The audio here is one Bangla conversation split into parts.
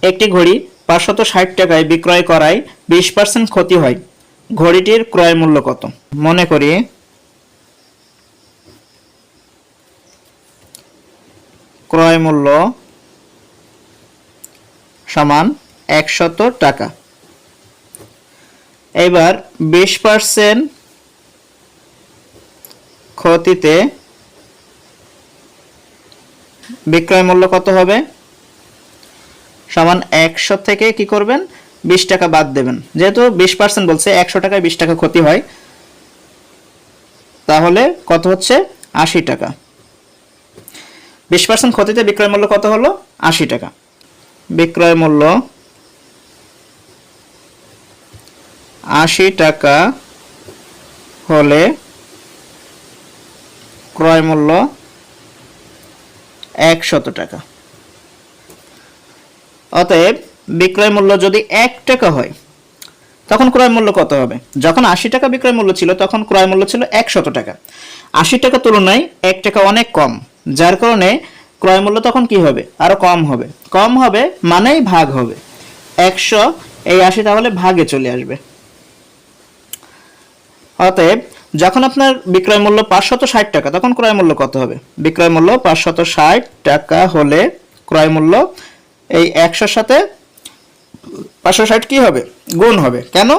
একটি ঘড়ি 560 টাকায় বিক্রয় করায় 20% ক্ষতি হয়, ঘড়িটির ক্রয় মূল্য কত? মনে করি ক্রয় মূল্য সমান 100 টাকা। এবার 20% ক্ষতিতে বিক্রয় মূল্য কত হবে? সমান 100 থেকে কি করবেন, 20 টাকা বাদ দেবেন। যেহেতু 20% বলছে, 100 টাকায় 20 টাকা ক্ষতি হয়, তাহলে কত হচ্ছে? 80 টাকা। 20% ক্ষতিতে বিক্রয় মূল্য কত হলো? 80 টাকা। বিক্রয় মূল্য 80 টাকা হলে ক্রয় মূল্য 100 টাকা। অতএব বিক্রয় মূল্য যদি 1 টাকা হয় তখন ক্রয় মূল্য কত হবে? যখন 80 টাকা বিক্রয় মূল্য ছিল তখন ক্রয় মূল্য ছিল 100 টাকা। 80 টাকা তুলনায় 1 টাকা অনেক কম, যার কারণে ক্রয় মূল্য তখন কি হবে? আরো কম হবে। কম হবে মানেই ভাগ হবে। 100 এই 80 তাহলে ভাগে চলে আসবে। অতএব যখন আপনার বিক্রয় মূল্য 560 টাকা তখন ক্রয় মূল্য কত হবে? বিক্রয় মূল্য 560 টাকা হলে ক্রয় মূল্য এই 100 সাথে 560 কি হবে? গুণ হবে। কেন?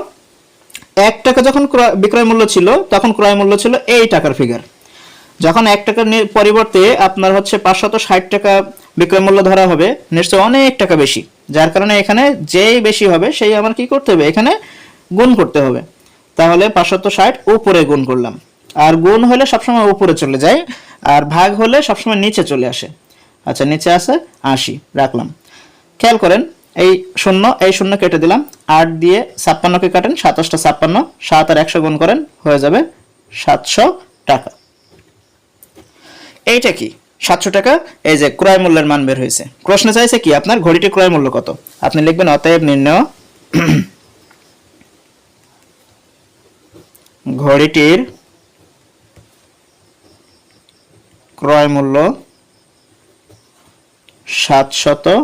1 টাকা যখন বিক্রয় মূল্য ছিল তখন ক্রয় মূল্য ছিল এই টাকার ফিগার। যখন 1 টাকার পরিবর্তে আপনার হচ্ছে 560 টাকা বিক্রয় মূল্য ধরা হবে, নিশ্চয় অনেক টাকা বেশি, যার কারণে এখানে যেই বেশি হবে সেই আমার কি করতে হবে? এখানে গুণ করতে হবে। তাহলে 560 উপরে গুণ করলাম, আর গুণ হলে সবসময় উপরে চলে যায়, আর ভাগ হলে সবসময় নিচে চলে আসে। আচ্ছা, নিচে আছে 80 রাখলাম। খেয়াল করেন, এই শূন্য কেটে দিলাম, 8 দিয়ে 56কে কাটেন, 27টা 56, 7 আর 100 গুণ করেন, হয়ে যাবে 700 টাকা। এইটা কি? 700 টাকা। এই যে ক্রয় মূল্যের মান বের হয়েছে। প্রশ্ন চাইছে কি আপনার ঘড়িটির ক্রয় মূল্য কত? আপনি লিখবেন অতএব নির্ণয় ঘড়িটির ক্রয় মূল্য 700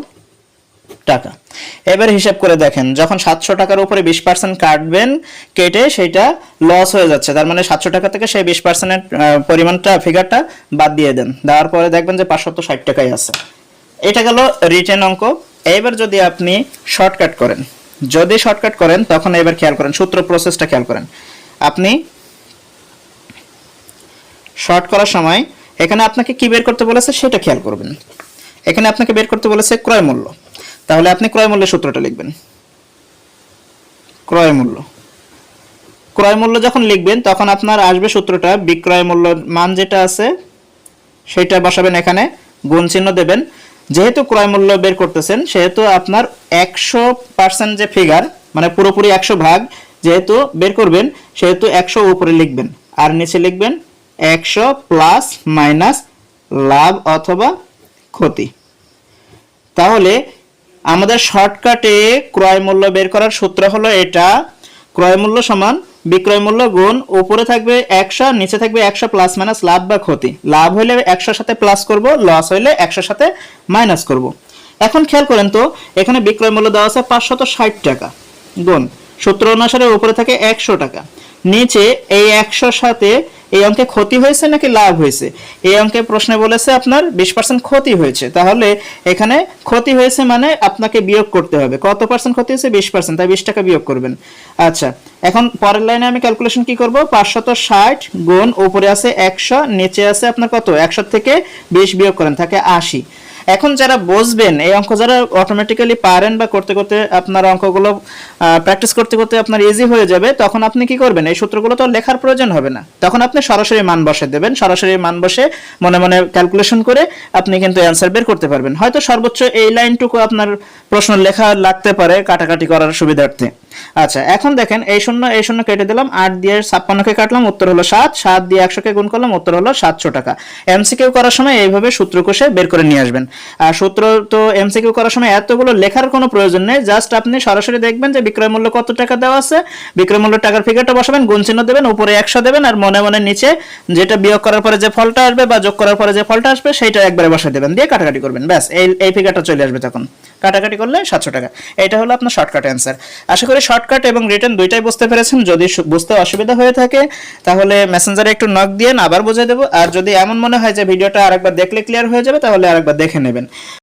টাকা। এবার হিসাব করে দেখেন, যখন 700 টাকার উপরে 20% কাটবেন, কেটে সেটা লস হয়ে যাচ্ছে, তার মানে 700 টাকা থেকে সেই 20% পরিমাণটা ফিগারটা বাদ দিয়ে দেন। দেওয়ার পরে দেখবেন যে 560 টাকাই আছে। এটা গেল রিটেন অঙ্ক। এবার যদি আপনি শর্টকাট করেন, তখন এবার খেয়াল করেন সূত্র প্রসেসটা খেয়াল করেন। আপনি শর্ট করার সময় এখানে আপনাকে কি বের করতে বলেছে সেটা খেয়াল করবেন। এখানে আপনাকে বের করতে বলেছে ক্রয় মূল্য, তাহলে আপনি ক্রয় মূল্যের সূত্রটা লিখবেন। ক্রয় মূল্য যখন লিখবেন তখন আপনার আসবে সূত্রটা, বিক্রয় মূল্য মান যেটা আছে সেটা বসাবেন, এখানে গুণ চিহ্ন দেবেন। যেহেতু ক্রয় মূল্য বের করতেছেন সেহেতু আপনার 100% যে ফিগার, মানে পুরোপুরি 100 ভাগ যেহেতু বের করবেন, সেহেতু 100 উপরে লিখবেন, আর নিচে লিখবেন 100 প্লাস মাইনাস লাভ অথবা ক্ষতি। তাহলে আমাদের শর্টকাটে ক্রয় মূল্য বের করার সূত্র হলো এটা, ক্রয় মূল্য সমান বিক্রয় মূল্য গুণ উপরে থাকবে 100, নিচে থাকবে 100 প্লাস মাইনাস লাভ বা ক্ষতি। লাভ হইলে 100 সাথে প্লাস করব, লস হইলে 100 সাথে মাইনাস করব। এখন খেয়াল করেন তো, এখানে বিক্রয় মূল্য দেওয়া আছে 560 টাকা, গুণ সূত্র অনুসারে উপরে থাকে 100 টাকা, নিচে এই 100 সাথে এই অঙ্কে ক্ষতি হয়েছে নাকি লাভ হয়েছে? এই অঙ্কে প্রশ্নে বলেছে আপনার 20% ক্ষতি হয়েছে, তাহলে এখানে ক্ষতি হয়েছে মানে আপনাকে বিয়োগ করতে হবে। কত পার্সেন্ট ক্ষতি হয়েছে? 20%, তাই 20 টাকা বিয়োগ করবেন। আচ্ছা, এখন পরের লাইনে আমি ক্যালকুলেশন কি করব? 560 গুণ উপরে আছে 100, নিচে আছে আপনার কত? 100 থেকে 20 বিয়োগ করেন, থাকে 80। এখন যারা বুঝবেন এই অঙ্ক, যারা অটোমেটিক্যালি পারেন বা করতে করতে আপনার অঙ্কগুলো প্র্যাকটিস করতে করতে আপনার ইজি হয়ে যাবে, তখন আপনি কি করবেন? এই সূত্রগুলো তো লেখার প্রয়োজন হবে না, তখন আপনি সরাসরি মান বসে দেবেন। সরাসরি মান বসে মনে মনে ক্যালকুলেশন করে আপনি কিন্তু অ্যান্সার বের করতে পারবেন। হয়তো সর্বোচ্চ এই লাইনটুকু আপনার প্রশ্ন লেখা লাগতে পারে কাটাকাটি করার সুবিধার্থে। আচ্ছা, এখন দেখেন এই শূন্য কেটে দিলাম, 8 দিয়ে 56কে কাটলাম, উত্তর হলো 7, 7 দিয়ে 100কে গুণ করলাম, উত্তর হলো 700 টাকা। এমসিকিউ করার সময় এইভাবে সূত্র কষে বের করে নিয়ে আসবেন। আর সূত্র তো এমসিকিউ করার সময় এতগুলো লেখার কোনো প্রয়োজন নেই, জাস্ট আপনি সরাসরি দেখবেন যে বিক্রয় মূল্য কত টাকা দেওয়া আছে, বিক্রয় মূল্য টাকার ফিগারটা বসাবেন, গুণ চিহ্ন দেবেন, উপরে 100 দেবেন, আর মনে মনে নিচে যেটা বিয়োগ করার পরে যে ফলটা আসবে বা যোগ করার পরে যে ফলটা আসবে সেইটা একবারে বসাই দেবেন, দিয়ে কাটাকাটি করবেন, ব্যাস এই ফিগারটা চলে আসবে। তখন কাটাকাটি কাটাকাটি করলে 700 টাকা। এটা হলো আপনার শর্টকাট অ্যান্সার। আশা করি শর্টকাট এবং রিটেন দুইটাই বুঝতে পেরেছেন। যদি বুঝতে অসুবিধা হয়ে থাকে তাহলে মেসেঞ্জারে একটু নক দিয়ে আবার বুঝিয়ে দেবো। আর যদি এমন মনে হয় যে ভিডিওটা আরেকবার দেখলে ক্লিয়ার হয়ে যাবে তাহলে আরেকবার দেখে নেবেন।